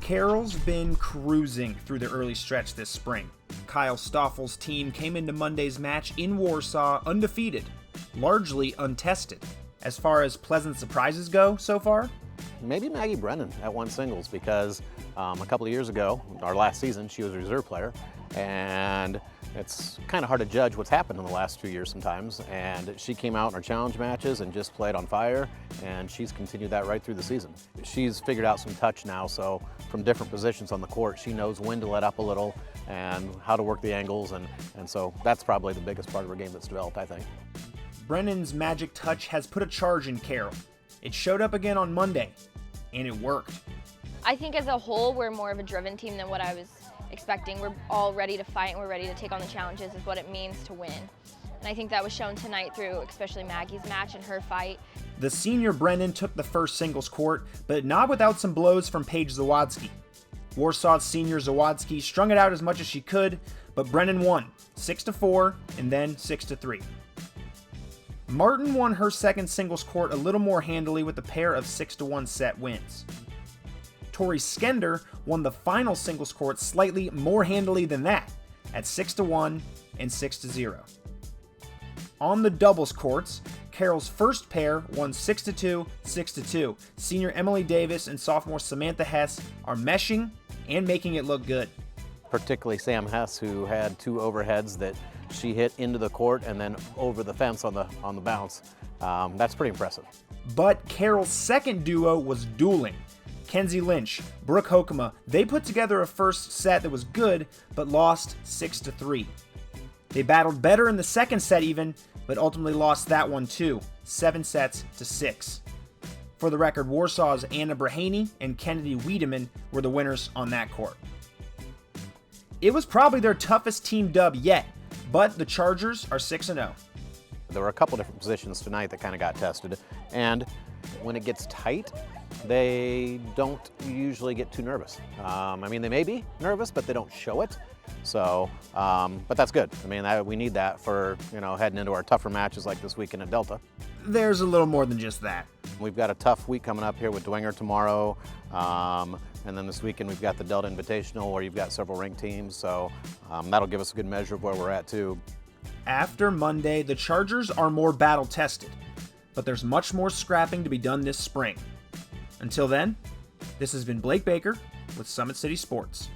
Carroll's been cruising through the early stretch this spring. Kyle Stoffel's team came into Monday's match in Warsaw undefeated, largely untested. As far as pleasant surprises go so far, maybe Maggie Brennan at one singles, because a couple of years ago, our last season, she was a reserve player, and it's kind of hard to judge what's happened in the last 2 years sometimes, and she came out in our challenge matches and just played on fire, and she's continued that right through the season. She's figured out some touch now, so from different positions on the court, she knows when to let up a little and how to work the angles, and so that's probably the biggest part of her game that's developed, I think. Brennan's magic touch has put a charge in Carroll. It showed up again on Monday, and it worked. I think as a whole, we're more of a driven team than what I was expecting. We're all ready to fight and we're ready to take on the challenges is what it means to win. And I think that was shown tonight through especially Maggie's match and her fight. The senior Brennan took the first singles court, but not without some blows from Paige Zawadzki. Warsaw's senior Zawadzki strung it out as much as she could, but Brennan won 6-4 and then 6-3. Martin won her second singles court a little more handily with a pair of 6-1 set wins. Tori Skender won the final singles court slightly more handily than that, at 6-1 and 6-0. On the doubles courts, Carroll's first pair won 6-2, 6-2. Senior Emily Davis and sophomore Samantha Hess are meshing and making it look good. Particularly Sam Hess, who had two overheads that she hit into the court and then over the fence on the bounce. That's pretty impressive. But Carroll's second duo was dueling. Kenzie Lynch, Brooke Hokema, they put together a first set that was good, but lost 6-3. They battled better in the second set even, but ultimately lost that one too, 7-6. For the record, Warsaw's Anna Mahoney and Kennedy Wiedemann were the winners on that court. It was probably their toughest team dub yet, but the Chargers are 6-0. There were a couple different positions tonight that kind of got tested, and when it gets tight, they don't usually get too nervous. I mean, they may be nervous, but they don't show it. So, but that's good. I mean, we need that for, heading into our tougher matches like this weekend at Delta. There's a little more than just that. We've got a tough week coming up here with Dwenger tomorrow. And then this weekend we've got the Delta Invitational where you've got several ranked teams. So that'll give us a good measure of where we're at too. After Monday, the Chargers are more battle tested, but there's much more scrapping to be done this spring. Until then, this has been Blake Baker with Summit City Sports.